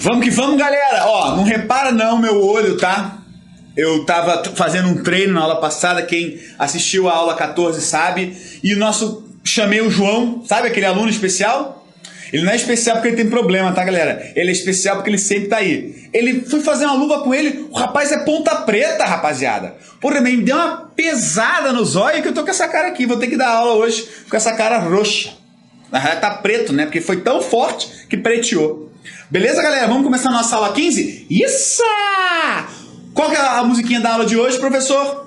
Vamos que vamos, galera. Ó, não repara não meu olho, tá? Eu tava fazendo um treino na aula passada, quem assistiu a aula 14 sabe. E chamei o João, sabe aquele aluno especial? Ele não é especial porque ele tem problema, tá, galera? Ele é especial porque ele sempre tá aí. Ele foi fazer uma luva com ele, o rapaz é ponta preta, rapaziada. Porra, me deu uma pesada no zóio que eu tô com essa cara aqui. Vou ter que dar aula hoje com essa cara roxa. Na realidade tá preto, né? Porque foi tão forte que preteou. Beleza, galera? Vamos começar a nossa aula 15? Isso! Qual que é a musiquinha da aula de hoje, professor?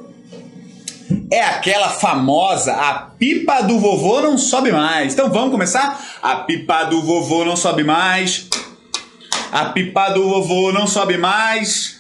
É aquela famosa, a pipa do vovô não sobe mais. Então vamos começar? A pipa do vovô não sobe mais. A pipa do vovô não sobe mais.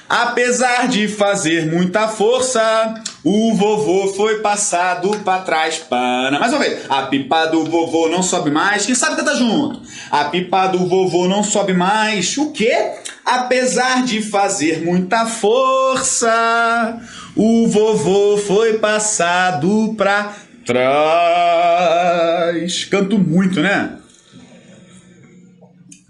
Apesar de fazer muita força, o vovô foi passado pra trás. Pana. Mais uma vez. A pipa do vovô não sobe mais. Quem sabe cantar junto? A pipa do vovô não sobe mais. O quê? Apesar de fazer muita força, o vovô foi passado pra trás. Canto muito, né?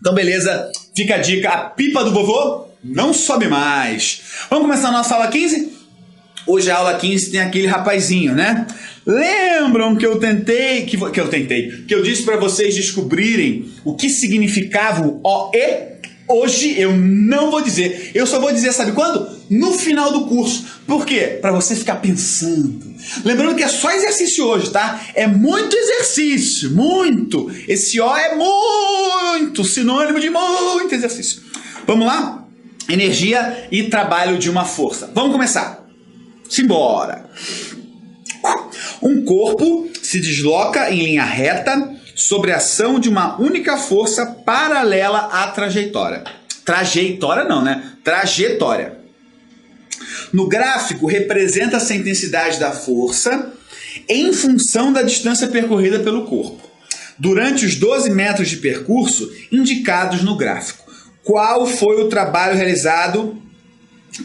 Então, beleza. Fica a dica. A pipa do vovô não sobe mais. Vamos começar a nossa aula 15? Hoje a aula 15 tem aquele rapazinho, né? Lembram que eu disse para vocês descobrirem o que significava o OE? Hoje eu não vou dizer. Eu só vou dizer, sabe quando? No final do curso. Por quê? Para você ficar pensando. Lembrando que é só exercício hoje, tá? É muito exercício. Muito. Esse O é muito. Sinônimo de muito exercício. Vamos lá? Energia e trabalho de uma força. Vamos começar. Simbora. Um corpo se desloca em linha reta sobre a ação de uma única força paralela à trajetória. Trajetória não, né? Trajetória. No gráfico, representa-se a intensidade da força em função da distância percorrida pelo corpo, durante os 12 metros de percurso indicados no gráfico. Qual foi o trabalho realizado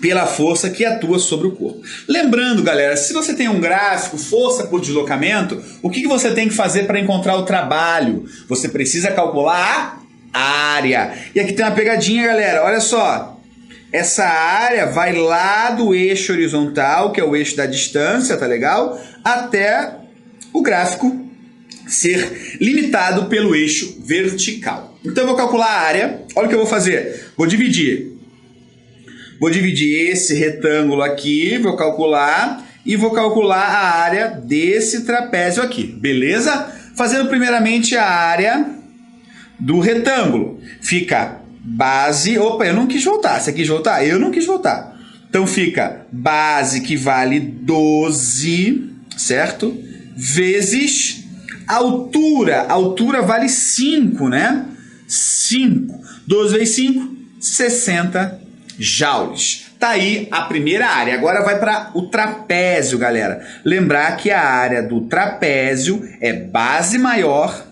pela força que atua sobre o corpo? Lembrando, galera, se você tem um gráfico, força por deslocamento, o que você tem que fazer para encontrar o trabalho? Você precisa calcular a área. E aqui tem uma pegadinha, galera, olha só. Essa área vai lá do eixo horizontal, que é o eixo da distância, tá legal? Até o gráfico ser limitado pelo eixo vertical. Então eu vou calcular a área. Olha o que eu vou fazer. Vou dividir esse retângulo aqui, vou calcular e vou calcular a área desse trapézio aqui, beleza? Fazendo primeiramente a área do retângulo. Fica base... Opa, eu não quis voltar. Você quis voltar? Eu não quis voltar. Então fica base que vale 12, certo? Vezes altura. Altura vale 5, né? 5. 12 vezes 5, 60 joules. Tá aí a primeira área. Agora vai para o trapézio, galera. Lembrar que a área do trapézio é base maior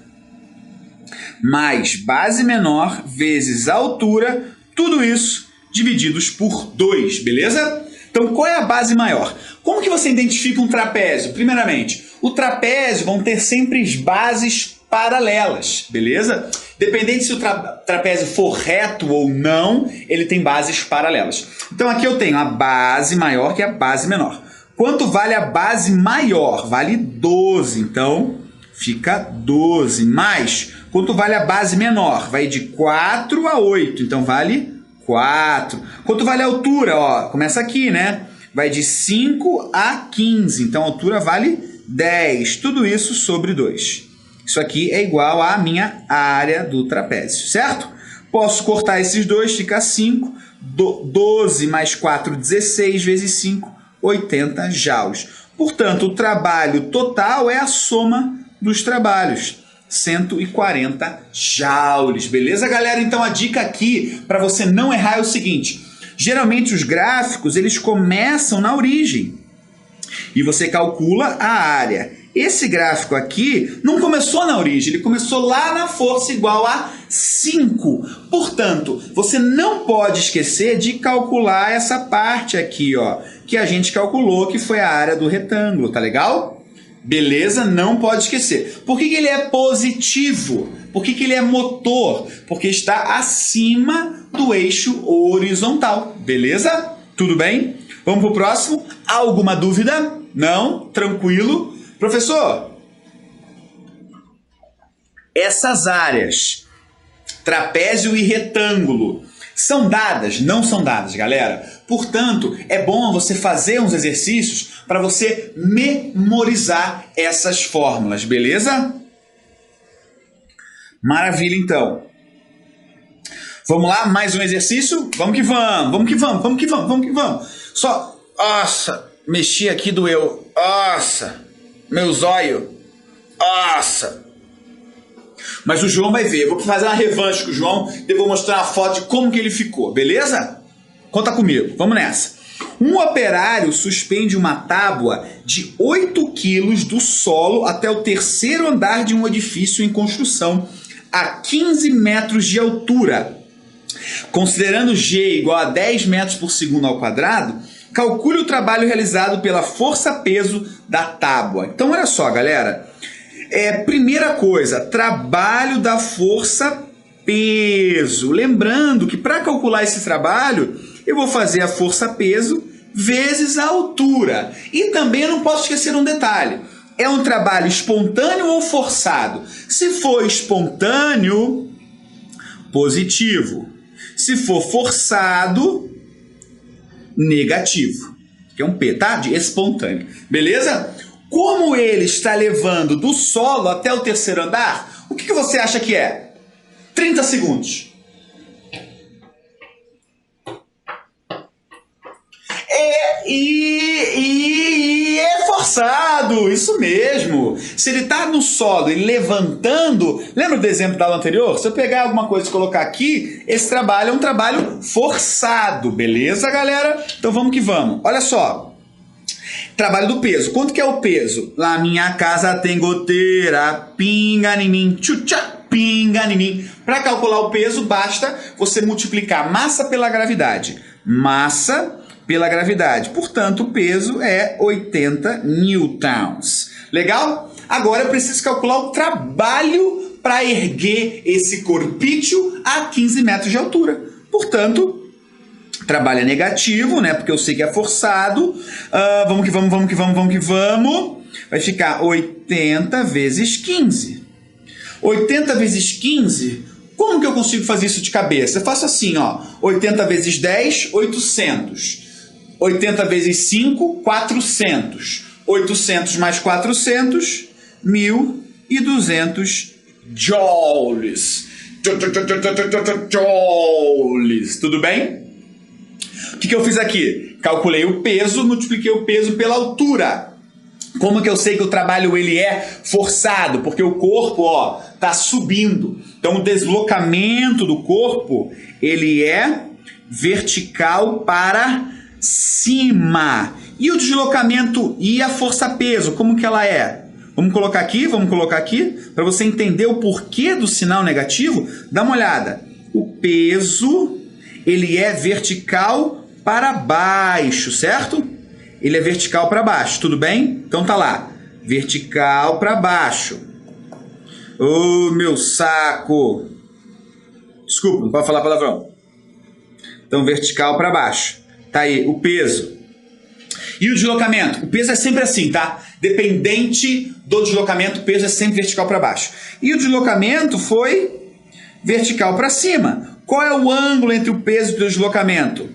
mais base menor vezes a altura, tudo isso divididos por 2, beleza? Então, qual é a base maior? Como que você identifica um trapézio? Primeiramente, o trapézio vão ter sempre as bases paralelas, beleza? Dependente se o trapézio for reto ou não, ele tem bases paralelas. Então, aqui eu tenho a base maior que a base menor. Quanto vale a base maior? Vale 12, então fica 12, mais quanto vale a base menor? Vai de 4 a 8, então vale 4. Quanto vale a altura? Ó, começa aqui, né? Vai de 5 a 15, então a altura vale 10. Tudo isso sobre 2. Isso aqui é igual à minha área do trapézio, certo? Posso cortar esses dois, fica 5. 12 mais 4, 16 vezes 5, 80 joules. Portanto, o trabalho total é a soma dos trabalhos. 140 joules, beleza, galera? Então a dica aqui para você não errar é o seguinte: geralmente os gráficos eles começam na origem e você calcula a área. Esse gráfico aqui não começou na origem, ele começou lá na força igual a 5. Portanto, você não pode esquecer de calcular essa parte aqui, ó, que a gente calculou, que foi a área do retângulo, tá legal? Beleza? Não pode esquecer. Por que ele é positivo? Por que ele é motor? Porque está acima do eixo horizontal. Beleza? Tudo bem? Vamos para o próximo. Alguma dúvida? Não? Tranquilo? Professor, essas áreas, trapézio e retângulo, são dadas? Não são dadas, galera. Portanto, é bom você fazer uns exercícios para você memorizar essas fórmulas, beleza? Maravilha, então. Vamos lá, mais um exercício? Vamos que vamos, vamos que vamos, vamos que vamos, vamos que vamos. Só, nossa, mexi aqui, doeu. Nossa, meu zóio. Nossa. Mas o João vai ver. Eu vou fazer uma revanche com o João e vou mostrar uma foto de como que ele ficou, beleza? Conta comigo, vamos nessa. Um operário suspende uma tábua de 8 quilos do solo até o terceiro andar de um edifício em construção a 15 metros de altura. Considerando G igual a 10 metros por segundo ao quadrado, calcule o trabalho realizado pela força-peso da tábua. Então, olha só, galera. Primeira coisa, trabalho da força-peso. Lembrando que para calcular esse trabalho, eu vou fazer a força-peso vezes a altura. E também eu não posso esquecer um detalhe. É um trabalho espontâneo ou forçado? Se for espontâneo, positivo. Se for forçado, negativo. Que é um P, tá? De espontâneo. Beleza? Como ele está levando do solo até o terceiro andar, o que você acha que é? 30 segundos. É forçado, isso mesmo. Se ele está no solo e levantando, lembra do exemplo da aula anterior? Se eu pegar alguma coisa e colocar aqui, esse trabalho é um trabalho forçado, beleza, galera? Então vamos que vamos. Olha só, trabalho do peso. Quanto que é o peso? Lá minha casa tem goteira, pinga em mim, tchutchá, pinga em mim. Para calcular o peso, basta você multiplicar massa pela gravidade. Massa pela gravidade. Portanto, o peso é 80 newtons. Legal? Agora eu preciso calcular o trabalho para erguer esse corpício a 15 metros de altura. Portanto, trabalho é negativo, né? Porque eu sei que é forçado. Vamos que vamos, vamos que vamos, vamos que vamos. Vai ficar 80 vezes 15. 80 vezes 15, como que eu consigo fazer isso de cabeça? Eu faço assim, ó. 80 vezes 10, 800. 80 vezes 5, 400. 800 mais 400, 1.200 joules. Joules. Tudo bem? O que eu fiz aqui? Calculei o peso, multipliquei o peso pela altura. Como que eu sei que o trabalho ele é forçado? Porque o corpo, ó, tá subindo. Então o deslocamento do corpo, ele é vertical para cima. E o deslocamento e a força-peso, como que ela é? Vamos colocar aqui para você entender o porquê do sinal negativo. Dá uma olhada. O peso, ele é vertical para baixo, certo? Ele é vertical para baixo, tudo bem? Então tá lá, vertical para baixo. Ô, meu saco. Desculpa, não pode falar palavrão. Então, vertical para baixo. Tá aí, o peso. E o deslocamento? O peso é sempre assim, tá? Dependente do deslocamento, o peso é sempre vertical para baixo. E o deslocamento foi vertical para cima. Qual é o ângulo entre o peso e o deslocamento?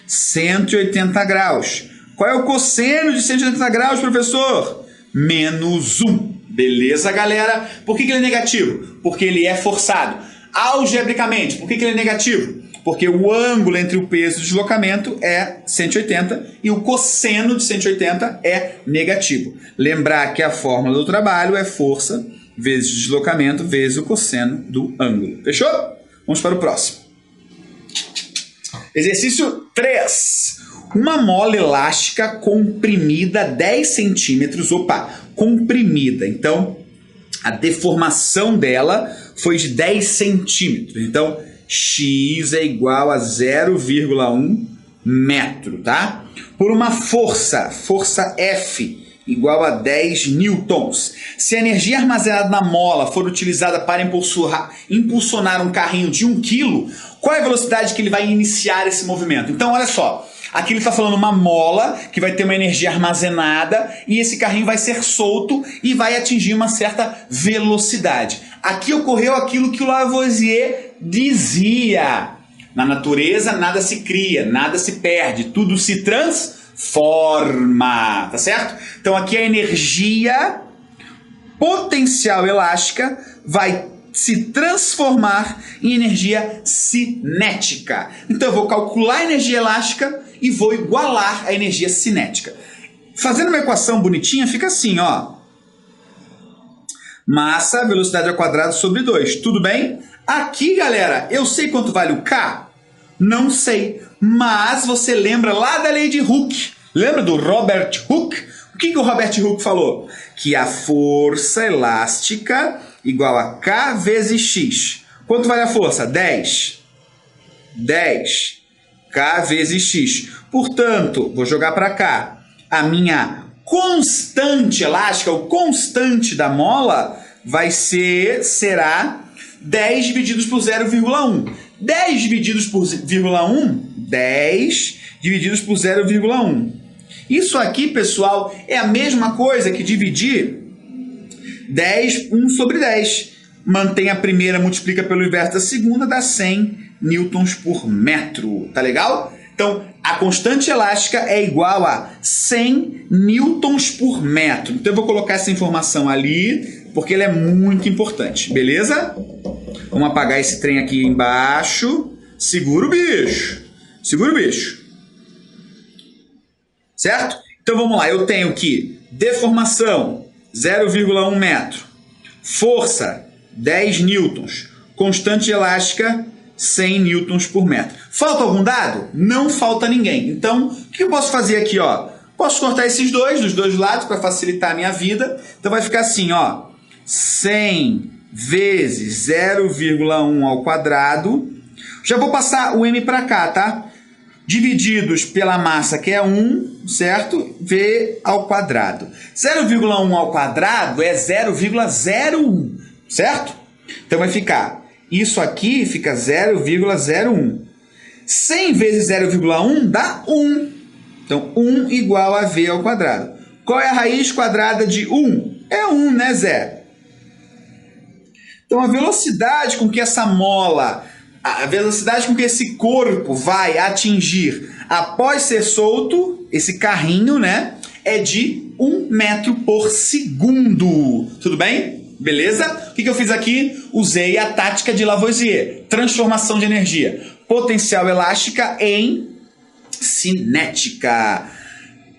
180 graus. Qual é o cosseno de 180 graus, professor? -1. Beleza, galera? Por que ele é negativo? Porque ele é forçado. Algebricamente, por que ele é negativo? Porque o ângulo entre o peso e o deslocamento é 180 e o cosseno de 180 é negativo. Lembrar que a fórmula do trabalho é força vezes deslocamento vezes o cosseno do ângulo. Fechou? Vamos para o próximo. Exercício 3. Uma mola elástica comprimida 10 centímetros. Opa, comprimida. Então, a deformação dela foi de 10 centímetros. Então, x é igual a 0,1 metro, tá? Por uma força F, igual a 10 newtons. Se a energia armazenada na mola for utilizada para impulsionar um carrinho de 1 kg, qual é a velocidade que ele vai iniciar esse movimento? Então, olha só. Aqui ele está falando uma mola que vai ter uma energia armazenada e esse carrinho vai ser solto e vai atingir uma certa velocidade. Aqui ocorreu aquilo que o Lavoisier dizia. Na natureza nada se cria, nada se perde, tudo se transforma, tá certo? Então aqui a energia potencial elástica vai se transformar em energia cinética. Então eu vou calcular a energia elástica e vou igualar a energia cinética. Fazendo uma equação bonitinha, fica assim, ó. Massa, velocidade ao quadrado sobre 2. Tudo bem? Aqui, galera, eu sei quanto vale o K? Não sei. Mas você lembra lá da lei de Hooke? Lembra do Robert Hooke? O que o Robert Hooke falou? Que a força elástica igual a K vezes X. Quanto vale a força? 10. 10. K vezes X. Portanto, vou jogar para cá. A minha constante elástica, o constante da mola, será 10 divididos por 0,1. 10 divididos por 0,1, 10 divididos por 0,1. Isso aqui, pessoal, é a mesma coisa que dividir 10, 1 sobre 10. Mantém a primeira, multiplica pelo inverso da segunda, dá 100 newtons por metro. Tá legal? Então, a constante elástica é igual a 100 newtons por metro. Então, eu vou colocar essa informação ali, porque ela é muito importante. Beleza? Vamos apagar esse trem aqui embaixo. Segura o bicho. Segura o bicho. Certo? Então, vamos lá. Eu tenho que deformação, 0,1 metro. Força, 10 newtons. Constante elástica, 100 newtons por metro. Falta algum dado? Não falta ninguém. Então, o que eu posso fazer aqui? Ó? Posso cortar esses dois, dos dois lados, para facilitar a minha vida. Então, vai ficar assim, ó. 100 vezes 0,1 ao quadrado. Já vou passar o m para cá, tá? Divididos pela massa, que é 1, certo? V ao quadrado. 0,1 ao quadrado é 0,01, certo? Então, vai ficar... Isso aqui fica 0,01. 100 vezes 0,1 dá 1. Então, 1 igual a V ao quadrado. Qual é a raiz quadrada de 1? É 1, né, Zé? Então, a velocidade com que essa mola, a velocidade com que esse corpo vai atingir após ser solto, esse carrinho, né, é de 1 metro por segundo. Tudo bem? Beleza? O que eu fiz aqui? Usei a tática de Lavoisier. Transformação de energia. Potencial elástica em cinética.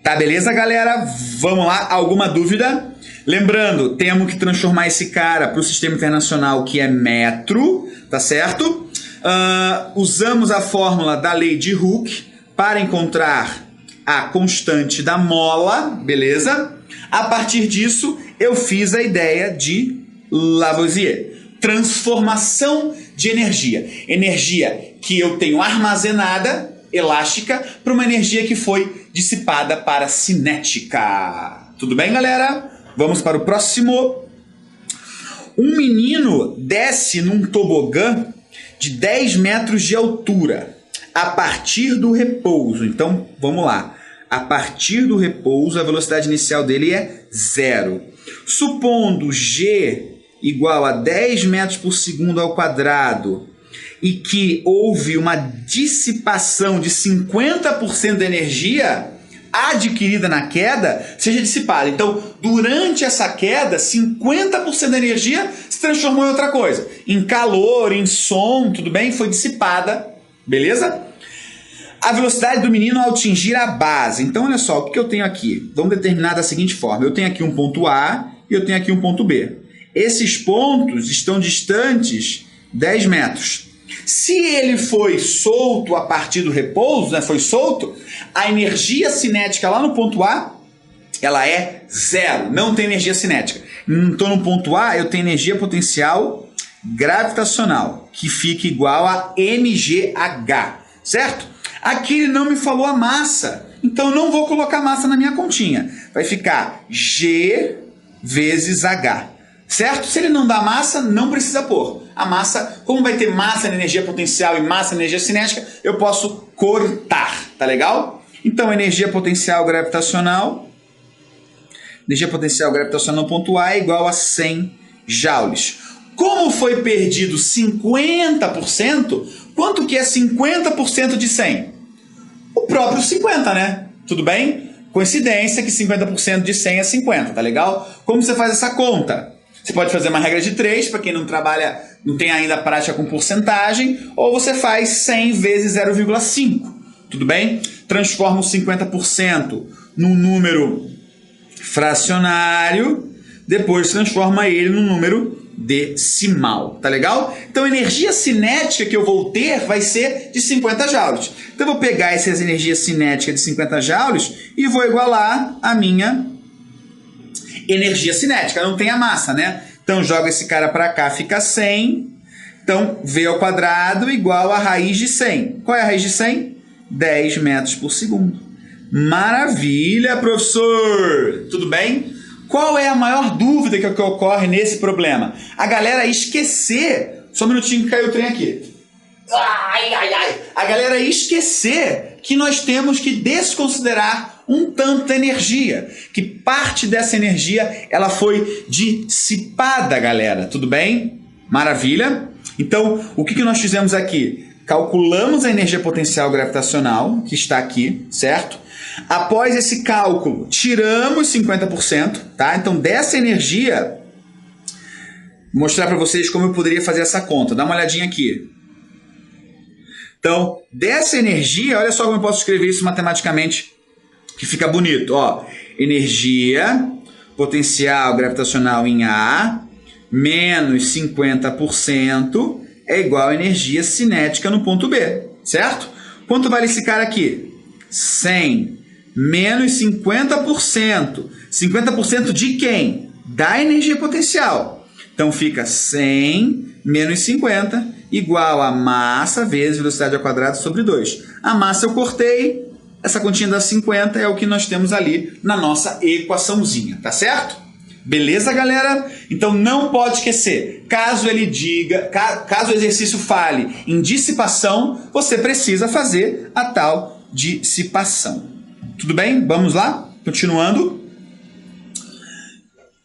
Tá, beleza, galera? Vamos lá. Alguma dúvida? Lembrando, temos que transformar esse cara para o sistema internacional, que é metro. Tá certo? Usamos a fórmula da lei de Hooke para encontrar a constante da mola. Beleza? A partir disso, eu fiz a ideia de Lavoisier. Transformação de energia. Energia que eu tenho armazenada, elástica, para uma energia que foi dissipada para cinética. Tudo bem, galera? Vamos para o próximo. Um menino desce num tobogã de 10 metros de altura a partir do repouso. Então, vamos lá. A partir do repouso, a velocidade inicial dele é 0. Supondo G igual a 10 metros por segundo ao quadrado e que houve uma dissipação de 50% da energia adquirida na queda, seja dissipada. Então, durante essa queda, 50% da energia se transformou em outra coisa. Em calor, em som, tudo bem? Foi dissipada. Beleza? A velocidade do menino ao atingir a base. Então, olha só, o que eu tenho aqui? Vamos determinar da seguinte forma. Eu tenho aqui um ponto A e eu tenho aqui um ponto B. Esses pontos estão distantes 10 metros. Se ele foi solto a partir do repouso, né, foi solto, a energia cinética lá no ponto A, ela é 0. Não tem energia cinética. Então, no ponto A, eu tenho energia potencial gravitacional, que fica igual a mgh, certo? Aqui ele não me falou a massa. Então, eu não vou colocar massa na minha continha. Vai ficar G vezes H. Certo? Se ele não dá massa, não precisa pôr. A massa, como vai ter massa na energia potencial e massa na energia cinética, eu posso cortar. Tá legal? Então, energia potencial gravitacional ponto A é igual a 100 joules. Como foi perdido 50%, quanto que é 50% de 100? O próprio 50, né? Tudo bem? Coincidência que 50% de 100 é 50, tá legal? Como você faz essa conta? Você pode fazer uma regra de 3, para quem não trabalha, não tem ainda prática com porcentagem, ou você faz 100 vezes 0,5, tudo bem? Transforma o 50% num número fracionário, depois transforma ele num número decimal, tá legal? Então a energia cinética que eu vou ter vai ser de 50 joules. Então eu vou pegar essa energia cinética de 50 joules e vou igualar a minha energia cinética. Não tem a massa, né? Então joga esse cara para cá, fica 100. Então V ao quadrado igual a raiz de 100. Qual é a raiz de 100? 10 metros por segundo. Maravilha, professor! Tudo bem? Qual é a maior dúvida que ocorre nesse problema? A galera esquecer... Só um minutinho que caiu o trem aqui. A galera esquecer que nós temos que desconsiderar um tanto da energia. Que parte dessa energia ela foi dissipada, galera. Tudo bem? Maravilha? Então, o que nós fizemos aqui? Calculamos a energia potencial gravitacional, que está aqui, certo? Após esse cálculo, tiramos 50%, tá? Então, dessa energia, vou mostrar para vocês como eu poderia fazer essa conta. Dá uma olhadinha aqui. Então, dessa energia, olha só como eu posso escrever isso matematicamente, que fica bonito. Ó, energia potencial gravitacional em A menos 50% é igual a energia cinética no ponto B, certo? Quanto vale esse cara aqui? 100 menos 50%. 50% de quem? Da energia potencial. Então fica 100 menos 50 igual a massa vezes velocidade ao quadrado sobre 2. A massa eu cortei, essa continha dá 50 é o que nós temos ali na nossa equaçãozinha, tá certo? Beleza, galera? Então não pode esquecer, caso ele diga, caso o exercício fale em dissipação, você precisa fazer a tal dissipação. Tudo bem? Vamos lá? Continuando.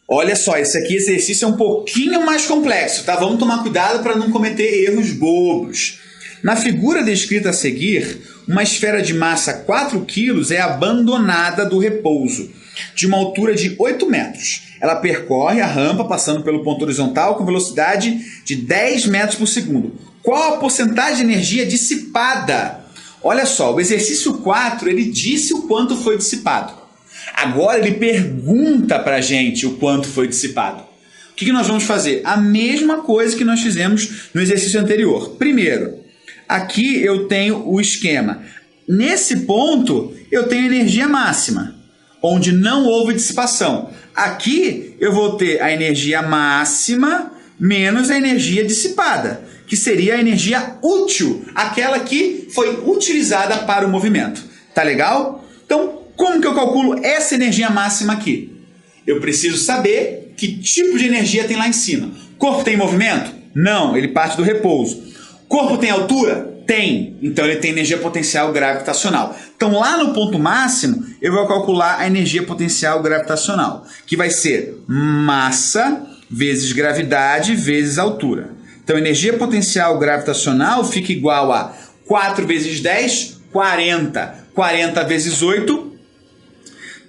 Olha só, esse exercício é um pouquinho mais complexo, tá? Vamos tomar cuidado para não cometer erros bobos. Na figura descrita a seguir, uma esfera de massa 4 kg é abandonada do repouso, de uma altura de 8 metros. Ela percorre a rampa passando pelo ponto horizontal com velocidade de 10 metros por segundo. Qual a porcentagem de energia dissipada? Olha só, o exercício 4, ele disse o quanto foi dissipado. Agora ele pergunta para a gente o quanto foi dissipado. O que nós vamos fazer? A mesma coisa que nós fizemos no exercício anterior. Primeiro, aqui eu tenho o esquema. Nesse ponto, eu tenho energia máxima, onde não houve dissipação. Aqui eu vou ter a energia máxima menos a energia dissipada, que seria a energia útil, aquela que foi utilizada para o movimento. Tá legal? Então, como que eu calculo essa energia máxima aqui? Eu preciso saber que tipo de energia tem lá em cima. Corpo tem movimento? Não, ele parte do repouso. Corpo tem altura? Tem. Então ele tem energia potencial gravitacional. Então lá no ponto máximo, eu vou calcular a energia potencial gravitacional, que vai ser massa vezes gravidade vezes altura. Então energia potencial gravitacional fica igual a 4 vezes 10, 40. 40 vezes 8,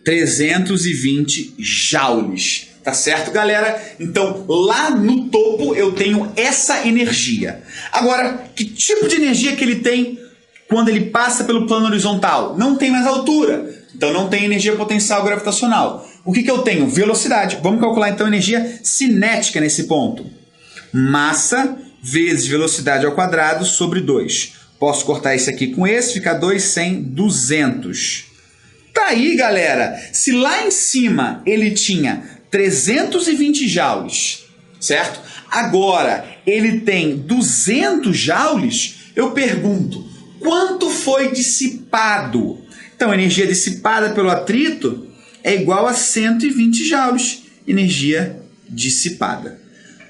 320 joules. Tá certo, galera? Então, lá no topo eu tenho essa energia. Agora, que tipo de energia que ele tem quando ele passa pelo plano horizontal? Não tem mais altura. Então, não tem energia potencial gravitacional. O que eu tenho? Velocidade. Vamos calcular, então, energia cinética nesse ponto. Massa vezes velocidade ao quadrado sobre 2. Posso cortar esse aqui com esse, fica 2, 100, 200. Tá aí, galera. Se lá em cima ele tinha 320 joules, certo? Agora ele tem 200 joules, eu pergunto, quanto foi dissipado? Então, a energia dissipada pelo atrito é igual a 120 joules, energia dissipada.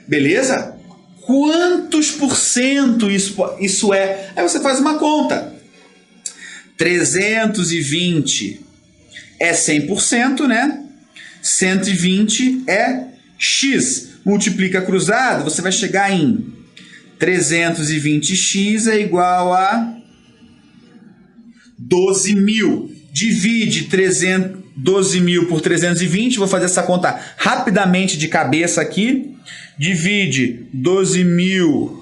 Beleza? Quantos por cento isso é? Aí você faz uma conta. 320 é 100%, né? 120 é X. Multiplica cruzado, você vai chegar em 320x é igual a 12.000. Divide 12.000 por 320. Vou fazer essa conta rapidamente de cabeça aqui. Divide 12.000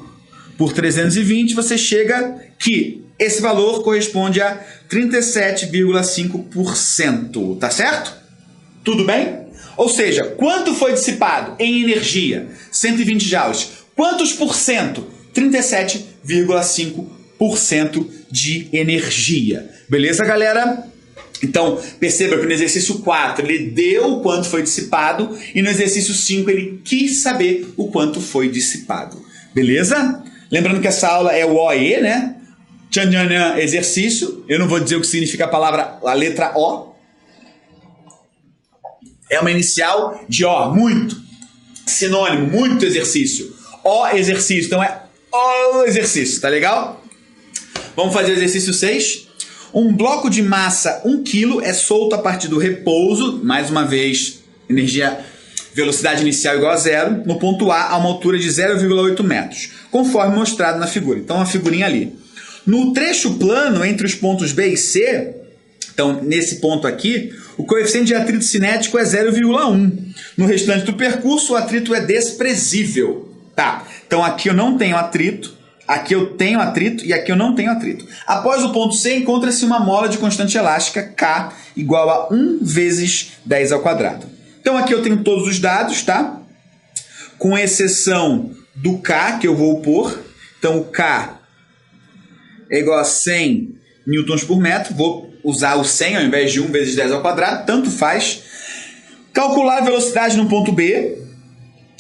por 320. Você chega que esse valor corresponde a 37,5%. Tá certo? Tudo bem? Ou seja, quanto foi dissipado em energia? 120 joules. Quantos por cento? 37,5% de energia. Beleza, galera? Então, perceba que no exercício 4 ele deu o quanto foi dissipado e no exercício 5 ele quis saber o quanto foi dissipado. Beleza? Lembrando que essa aula é o OE, né? Tchananã, exercício. Eu não vou dizer o que significa a letra O. É uma inicial de O, muito. Sinônimo, muito exercício. O exercício, então é o exercício, tá legal? Vamos fazer o exercício 6. Um bloco de massa 1 kg é solto a partir do repouso, mais uma vez, velocidade inicial igual a zero, no ponto A a uma altura de 0,8 metros, conforme mostrado na figura. Então, a figurinha ali. No trecho plano entre os pontos B e C, então, nesse ponto aqui, o coeficiente de atrito cinético é 0,1. No restante do percurso, o atrito é desprezível. Tá, então aqui eu não tenho atrito, aqui eu tenho atrito e aqui eu não tenho atrito. Após o ponto C, encontra-se uma mola de constante elástica K igual a 1 vezes 10 ao quadrado. Então aqui eu tenho todos os dados, tá? Com exceção do K, que eu vou pôr. Então o K é igual a 100 newtons por metro. Vou usar o 100 ao invés de 1 vezes 10 ao quadrado, tanto faz. Calcular a velocidade no ponto B,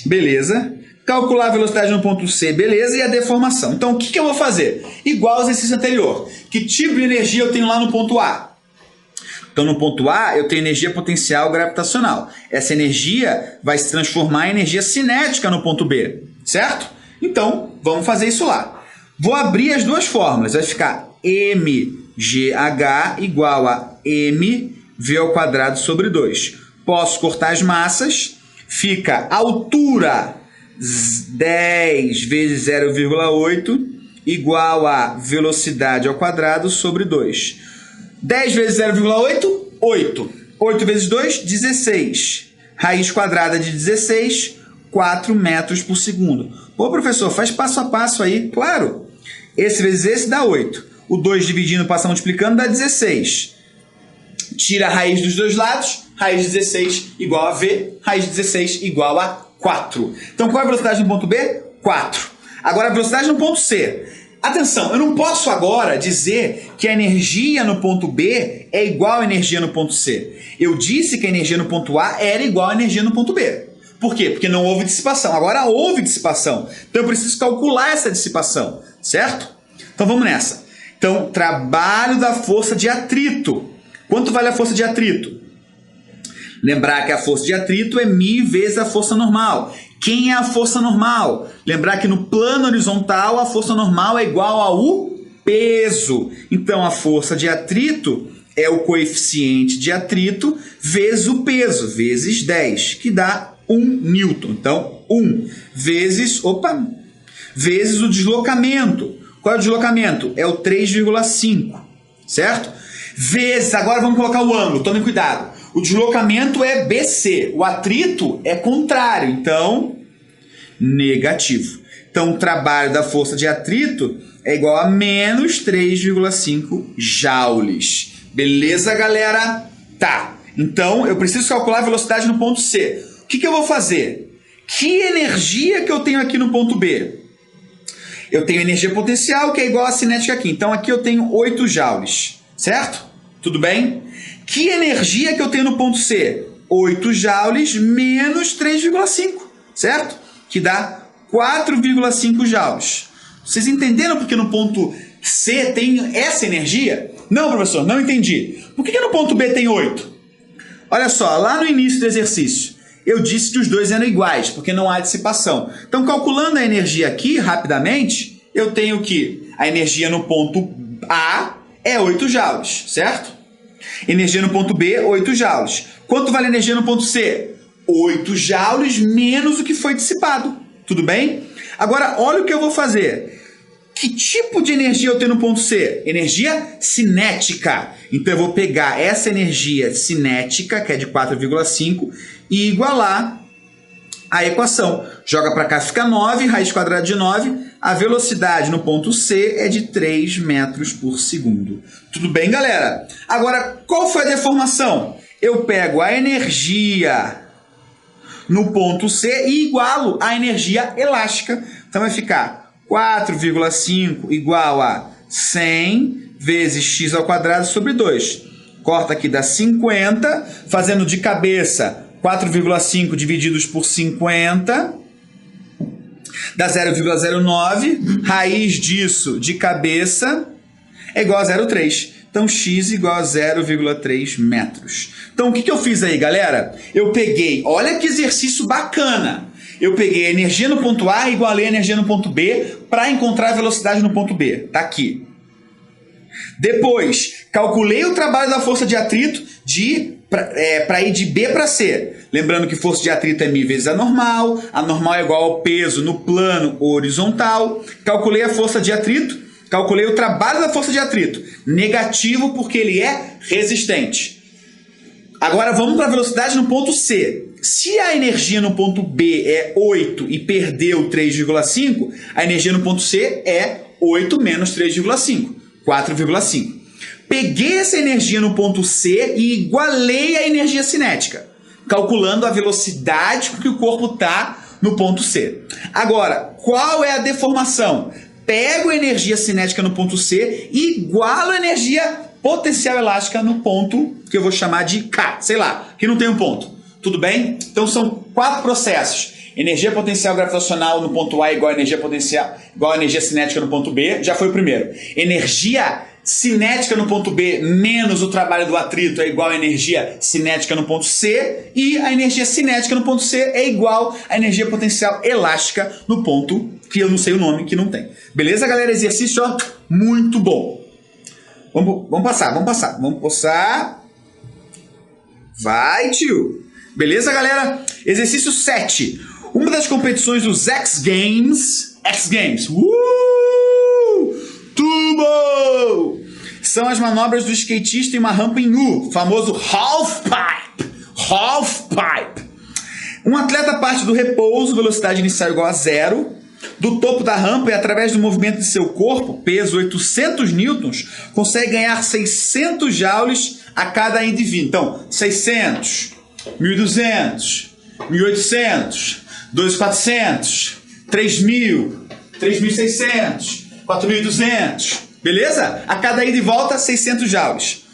beleza. Calcular a velocidade no ponto C, beleza, e a deformação. Então, o que eu vou fazer? Igual ao exercício anterior. Que tipo de energia eu tenho lá no ponto A? Então, no ponto A, eu tenho energia potencial gravitacional. Essa energia vai se transformar em energia cinética no ponto B, certo? Então, vamos fazer isso lá. Vou abrir as duas fórmulas. Vai ficar mgh igual a mv ao quadrado sobre 2. Posso cortar as massas. Fica altura 10 vezes 0,8 igual a velocidade ao quadrado sobre 2. 10 vezes 0,8, 8. 8 vezes 2, 16. Raiz quadrada de 16, 4 metros por segundo. Pô, professor, faz passo a passo aí. Claro. Esse vezes esse dá 8. O 2 dividindo, passa multiplicando, dá 16. Tira a raiz dos dois lados. Raiz de 16 igual a V. Raiz de 16 igual a 4. Então, qual é a velocidade no ponto B? 4. Agora, a velocidade no ponto C. Atenção, eu não posso agora dizer que a energia no ponto B é igual à energia no ponto C. Eu disse que a energia no ponto A era igual à energia no ponto B. Por quê? Porque não houve dissipação. Agora houve dissipação. Então, eu preciso calcular essa dissipação, certo? Então, vamos nessa. Então, trabalho da força de atrito. Quanto vale a força de atrito? Lembrar que a força de atrito é μ vezes a força normal. Quem é a força normal? Lembrar que no plano horizontal a força normal é igual ao peso. Então a força de atrito é o coeficiente de atrito vezes o peso, vezes 10, que dá 1 newton. Então 1 vezes o deslocamento. Qual é o deslocamento? É o 3,5, certo? Vezes, agora vamos colocar o ângulo, tomem cuidado. O deslocamento é BC, o atrito é contrário, então negativo. Então o trabalho da força de atrito é igual a menos 3,5 joules. Beleza, galera? Tá, então eu preciso calcular a velocidade no ponto C. O que eu vou fazer? Que energia que eu tenho aqui no ponto B? Eu tenho energia potencial que é igual à cinética aqui. Então aqui eu tenho 8 joules, certo? Tudo bem? Que energia que eu tenho no ponto C? 8 joules menos 3,5, certo? Que dá 4,5 joules. Vocês entenderam porque no ponto C tem essa energia? Não, professor, não entendi. Por que no ponto B tem 8? Olha só, lá no início do exercício, eu disse que os dois eram iguais, porque não há dissipação. Então, calculando a energia aqui, rapidamente, eu tenho que a energia no ponto A é 8 joules, certo? Energia no ponto B, 8 joules. Quanto vale a energia no ponto C? 8 joules menos o que foi dissipado. Tudo bem? Agora, olha o que eu vou fazer. Que tipo de energia eu tenho no ponto C? Energia cinética. Então, eu vou pegar essa energia cinética, que é de 4,5, e igualar a equação. Joga para cá, fica 9, raiz quadrada de 9. A velocidade no ponto C é de 3 metros por segundo. Tudo bem, galera? Agora, qual foi a deformação? Eu pego a energia no ponto C e igualo a energia elástica. Então, vai ficar 4,5 igual a 100 vezes x ao quadrado sobre 2. Corta aqui, dá 50. Fazendo de cabeça, 4,5 divididos por 50 dá 0,09. Raiz disso, de cabeça, é igual a 0,3. Então, x igual a 0,3 metros. Então, o que eu fiz aí, galera? Eu peguei, olha que exercício bacana. Eu peguei a energia no ponto A e igualei a energia no ponto B para encontrar a velocidade no ponto B. Tá aqui. Depois, calculei o trabalho da força de atrito para ir de B para C. Lembrando que força de atrito é μ vezes a normal é igual ao peso no plano horizontal. Calculei a força de atrito, calculei o trabalho da força de atrito. Negativo porque ele é resistente. Agora vamos para a velocidade no ponto C. Se a energia no ponto B é 8 e perdeu 3,5, a energia no ponto C é 8 menos 3,5, 4,5. Peguei essa energia no ponto C e igualei a energia cinética, calculando a velocidade com que o corpo está no ponto C. Agora, qual é a deformação? Pego a energia cinética no ponto C e igualo a energia potencial elástica no ponto que eu vou chamar de K, sei lá, que não tem um ponto. Tudo bem? Então são 4 processos. Energia potencial gravitacional no ponto A igual a energia potencial igual a energia cinética no ponto B, já foi o primeiro. Energia cinética no ponto B menos o trabalho do atrito é igual a energia cinética no ponto C, e a energia cinética no ponto C é igual a energia potencial elástica no ponto que eu não sei o nome, que não tem. Beleza, galera? Exercício ó, muito bom. Vamos passar. Vai, tio. Beleza, galera? Exercício 7. Uma das competições dos X Games. Turbo! São as manobras do skatista em uma rampa em U, famoso half pipe. Um atleta parte do repouso, velocidade inicial igual a 0. Do topo da rampa e através do movimento de seu corpo, peso 800 newtons, consegue ganhar 600 joules a cada ida e vinda. Então, 600, 1.200, 1.800, 2.400, 3.000, 3.600, 4.200. Beleza? A cada ida e volta, 600 joules.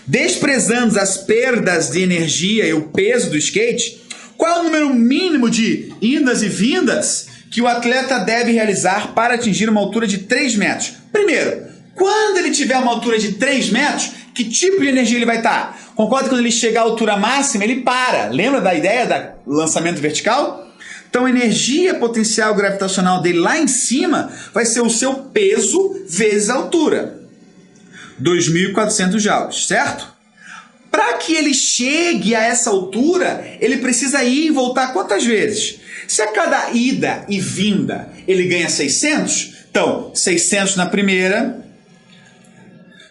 Desprezando as perdas de energia e o peso do skate, qual é o número mínimo de idas e vindas que o atleta deve realizar para atingir uma altura de 3 metros? Primeiro, quando ele tiver uma altura de 3 metros, que tipo de energia ele vai estar? Concorda que quando ele chegar à altura máxima, ele para. Lembra da ideia do lançamento vertical? Então, a energia potencial gravitacional dele lá em cima vai ser o seu peso vezes a altura. 2.400 joules, certo? Para que ele chegue a essa altura, ele precisa ir e voltar quantas vezes? Se a cada ida e vinda ele ganha 600, então 600 na primeira,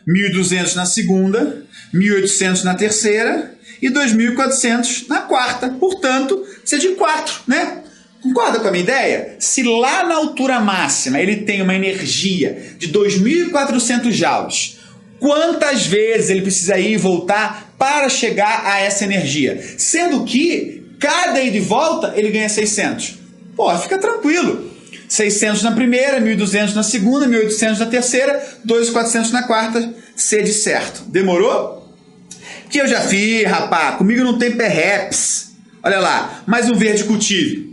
1.200 na segunda, 1.800 na terceira e 2.400 na quarta. Portanto, precisa de 4, né? Concorda com a minha ideia? Se lá na altura máxima ele tem uma energia de 2.400 joules, quantas vezes ele precisa ir e voltar para chegar a essa energia? Sendo que cada ida e volta ele ganha 600. Pô, fica tranquilo. 600 na primeira, 1.200 na segunda, 1.800 na terceira, 2.400 na quarta, C de certo. Demorou? Que eu já fiz, rapá. Comigo não tem perreps. Olha lá, mais um verde cultive.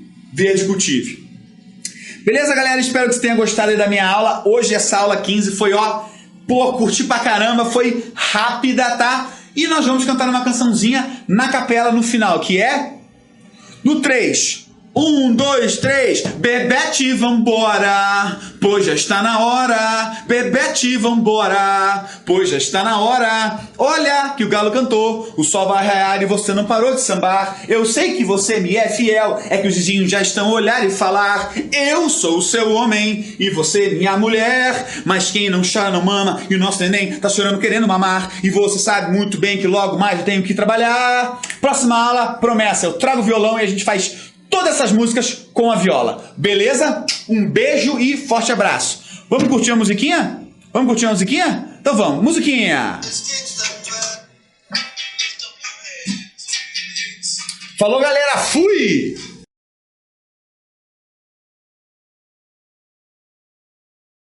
Beleza, galera? Espero que você tenha gostado aí da minha aula. Hoje essa aula 15 foi, ó, Pô, curti pra caramba, foi rápida, tá? E nós vamos cantar uma cançãozinha na capela no final, que é no 3. 1, 2, 3, Bebete, vambora, pois já está na hora. Bebete, vambora, pois já está na hora. Olha que o galo cantou, o sol vai raiar e você não parou de sambar. Eu sei que você me é fiel, é que os vizinhos já estão a olhar e falar. Eu sou o seu homem e você minha mulher. Mas quem não chora não mama e o nosso neném tá chorando querendo mamar. E você sabe muito bem que logo mais eu tenho que trabalhar. Próxima aula, promessa, eu trago o violão e a gente faz todas essas músicas com a viola, beleza? Um beijo e forte abraço. Vamos curtir a musiquinha? Vamos curtir a musiquinha? Então vamos, musiquinha! Falou, galera, fui!